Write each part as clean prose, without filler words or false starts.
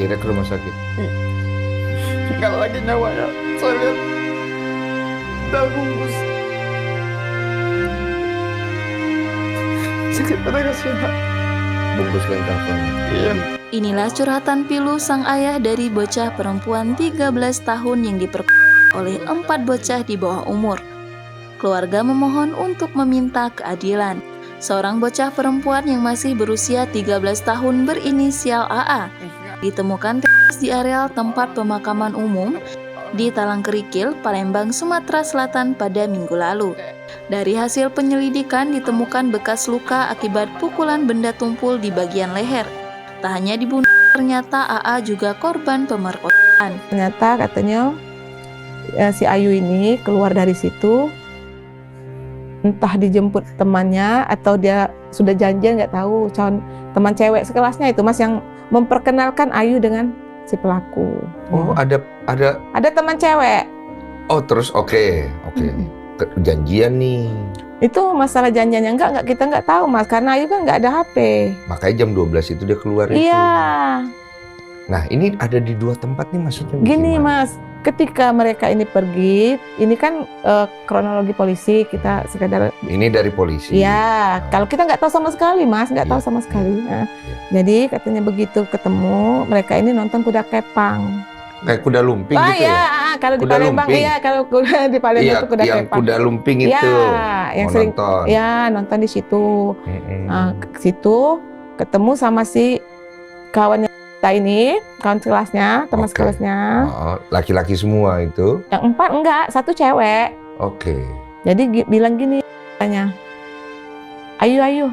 Akhirnya ke rumah sakit. Nggak lagi nyawanya. Saya lihat udah bungkus. Sakit pada kasihan. Bungkuskan kafannya. Iya. Inilah curhatan pilu sang ayah dari bocah perempuan 13 tahun yang diperkosa oleh 4 bocah di bawah umur. Keluarga memohon untuk meminta keadilan. Seorang bocah perempuan yang masih berusia 13 tahun berinisial AA ditemukan tewas di areal tempat pemakaman umum di Talang Kerikil, Palembang, Sumatera Selatan pada minggu lalu. Dari hasil penyelidikan ditemukan bekas luka akibat pukulan benda tumpul di bagian leher. Tak hanya dibunuh, ternyata AA juga korban pemerkosaan. Ternyata katanya si Ayu ini keluar dari situ, entah dijemput temannya atau dia sudah janjian, nggak tahu. Teman cewek sekelasnya itu Mas yang memperkenalkan Ayu dengan si pelaku. Oh, Ya. Ada teman cewek. Oh, terus oke. Janjian nih. Itu masalah janjiannya enggak kita nggak tahu Mas, karena Ayu kan nggak ada HP. Makanya jam 12 itu dia keluar itu. Iya. Nah, ini ada di 2 tempat nih maksudnya. Gini gimana? Mas, ketika mereka ini pergi, ini kan kronologi polisi kita sekedar. Ini dari polisi. Iya, kalau kita nggak tahu sama sekali Mas, nggak Iya, tahu sama sekali. iya, Nah, jadi katanya begitu ketemu, mereka ini nonton kuda kepang. Kayak kuda lumping gitu ya? Kalau di Kuda Palembang lumping. iya, kalau di Palembang Iya, itu kuda yang kepang. kuda lumping itu. Iya, yang Mau sering nonton. ya nonton di situ. Mm-mm. Nah, ke situ ketemu sama si kawannya kita ini, kawan sekelasnya, teman Oke. sekelasnya. Oh, laki-laki semua itu. Yang 4 enggak, 1 cewek. Oke. Jadi bilang gini katanya, Ayu,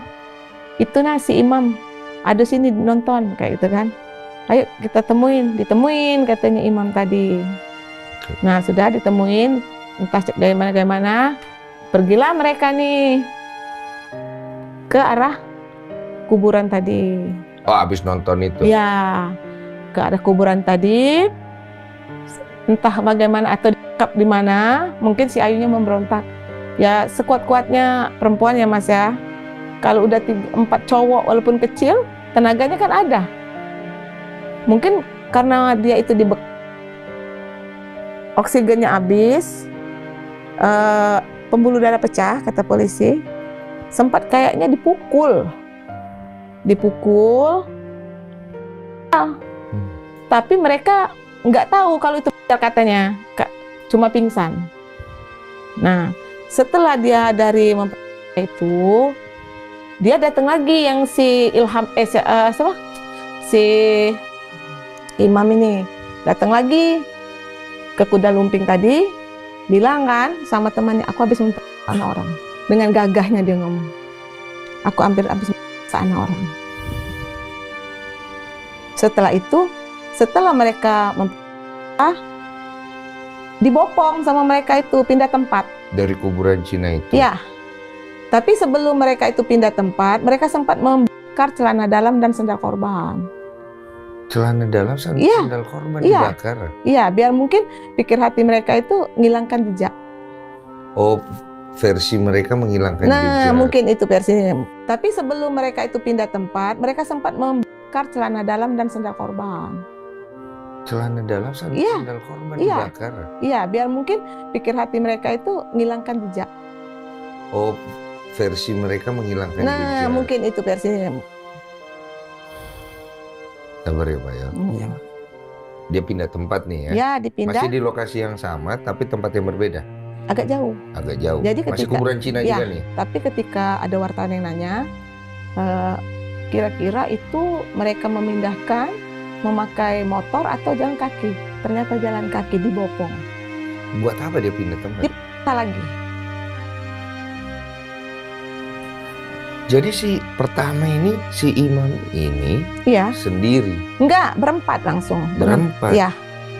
itu si Imam ada sini nonton kayak gitu kan. Ayo kita ditemuin katanya Imam tadi. Oke. Nah sudah ditemuin, entah dari mana, pergilah mereka nih ke arah kuburan tadi. Oh, abis nonton itu. Ya, ke arah kuburan tadi, entah bagaimana atau dikap di mana, mungkin si Ayunya memberontak. Ya sekuat-kuatnya perempuan ya Mas ya. Kalau udah 4 cowok walaupun kecil, tenaganya kan ada. Mungkin karena dia itu oksigennya habis, pembuluh darah pecah kata polisi, sempat kayaknya dipukul. Tapi mereka nggak tahu kalau itu katanya, cuma pingsan. Nah, setelah dia dari itu, dia datang lagi yang si si Imam ini datang lagi ke kuda lumping tadi, bilang kan sama temannya, aku habis memperkosa anak orang. Dengan gagahnya dia ngomong, aku habis memperkosa anak orang. Setelah itu, setelah mereka dibopong sama mereka itu, pindah tempat. Dari kuburan Cina itu. Ya, tapi sebelum mereka itu pindah tempat, mereka sempat membakar celana dalam dan sandal korban. Celana dalam Iya. sandal korban Iya. dibakar. Iya, biar mungkin pikir hati mereka itu menghilangkan jejak. Oh, versi mereka menghilangkan Nah, jejak. mungkin itu versinya. Tapi sebelum mereka itu pindah tempat, mereka sempat membakar celana dalam dan sandal korban. Celana dalam Iya. sandal korban Iya. dibakar. Iya, biar mungkin pikir hati mereka itu menghilangkan jejak. Oh, versi mereka menghilangkan Nah, jejak. mungkin itu versinya. Sabar ya Pak ya. Iya. Dia pindah tempat nih ya. Ya, dipindah Masih di lokasi yang sama tapi tempat yang berbeda. agak jauh. Agak jauh. Jadi Masih ketika- kuburan Cina ya. juga nih. Tapi ketika ada wartawan yang nanya, kira-kira itu mereka memindahkan memakai motor atau jalan kaki? Ternyata jalan kaki dibopong. Buat apa dia pindah tempat? Kita lagi. Jadi si pertama ini, si imam ini Iya, sendiri. enggak berempat langsung. Berempat. Iya,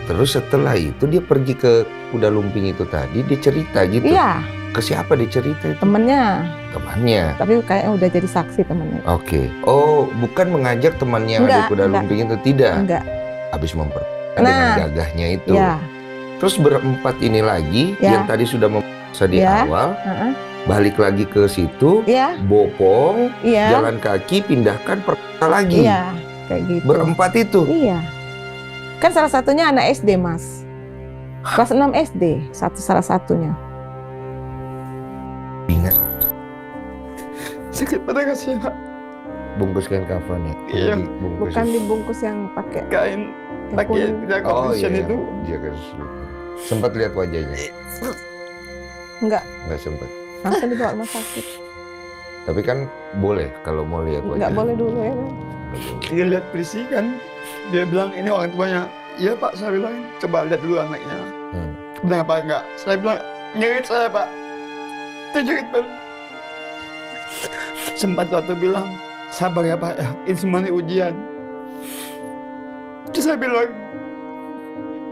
Terus setelah itu dia pergi ke kuda lumping itu tadi, dia cerita gitu. iya, Ke siapa dia cerita itu? temennya. Temannya. Tapi kayaknya udah jadi saksi temennya. Oke. Oh, bukan mengajak temannya yang ada Enggak, kuda enggak. lumping itu, tidak. Enggak. Habis memperkenalkan Nah. dengan gagahnya itu. Iya, Terus berempat ini lagi Ya. yang tadi sudah memaksa di Ya. awal, heeh, balik lagi ke situ, iya, bopong, iya, jalan kaki, pindahkan perkara lagi. iya, kayak gitu. Berempat itu. Iya. Kan salah satunya anak SD, Mas. Kelas 6 SD, salah satunya. Ingat, Sakit pada kasih Pak. bungkus kain kafan ya? Iya. Dibungkus Bukan ya? dibungkus yang pakai Kain pakai kuning. jaket Oh Christian iya, itu. dia kan sempat lihat wajahnya? Enggak, Nggak sempat. langsung dibawa rumah sakit. Tapi kan boleh kalau mau lihat wajahnya. Enggak boleh dulu ya. Dia lihat polisi kan, dia bilang ini orang tuanya. Iya Pak, saya bilang coba lihat dulu anaknya. Hmm. Bilang apa enggak? Saya bilang nyerit saya Pak. Terjerit Pak. Sempat waktu bilang sabar ya Pak ya, ini semua ini ujian. Terus saya bilang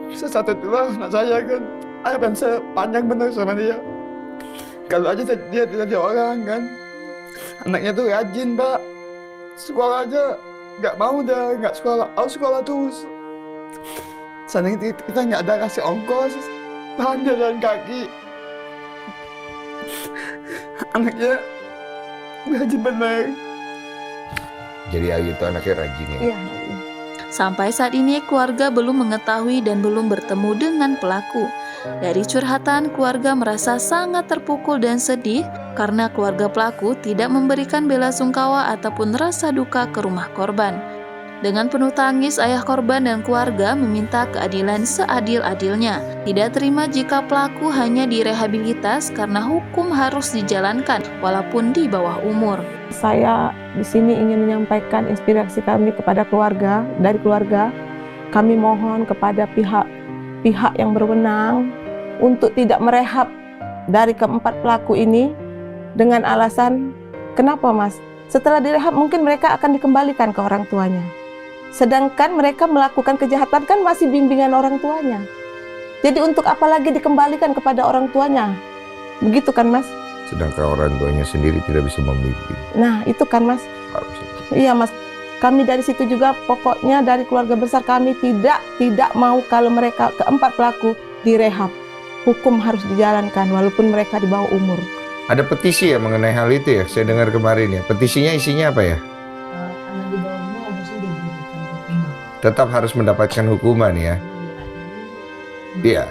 satu itulah anak saya kan, harapan saya panjang benar sama dia. Kalau aja dia tidak ada orang kan, anaknya tuh rajin Pak, sekolah aja nggak mau dah, nggak sekolah, harus sekolah terus. Seandainya kita nggak ada kasih ongkos, bahan dia jalan kaki. Anaknya rajin benar. Jadi Ayu itu anaknya rajin ya? Iya. Sampai saat ini keluarga belum mengetahui dan belum bertemu dengan pelaku. Dari curhatan, keluarga merasa sangat terpukul dan sedih karena keluarga pelaku tidak memberikan bela sungkawa ataupun rasa duka ke rumah korban. Dengan penuh tangis, ayah korban dan keluarga meminta keadilan seadil-adilnya. Tidak terima jika pelaku hanya direhabilitas karena hukum harus dijalankan walaupun di bawah umur. Saya di sini ingin menyampaikan inspirasi kami kepada keluarga. Dari keluarga, kami mohon kepada pihak yang berwenang untuk tidak merehab dari keempat pelaku ini dengan alasan, kenapa Mas? Setelah direhab mungkin mereka akan dikembalikan ke orang tuanya. Sedangkan mereka melakukan kejahatan kan masih bimbingan orang tuanya. Jadi untuk apa lagi dikembalikan kepada orang tuanya? Begitu kan Mas? Sedangkan orang tuanya sendiri tidak bisa membimbing. Nah itu kan Mas. Harusnya. Iya Mas, kami dari situ juga pokoknya dari keluarga besar kami tidak mau kalau mereka keempat pelaku direhab. Hukum harus dijalankan walaupun mereka di bawah umur. Ada petisi ya mengenai hal itu ya? Saya dengar kemarin ya. Petisinya isinya apa ya? Anak di bawah umur harusnya diberikan hukuman. Tetap harus mendapatkan hukuman ya? Iya.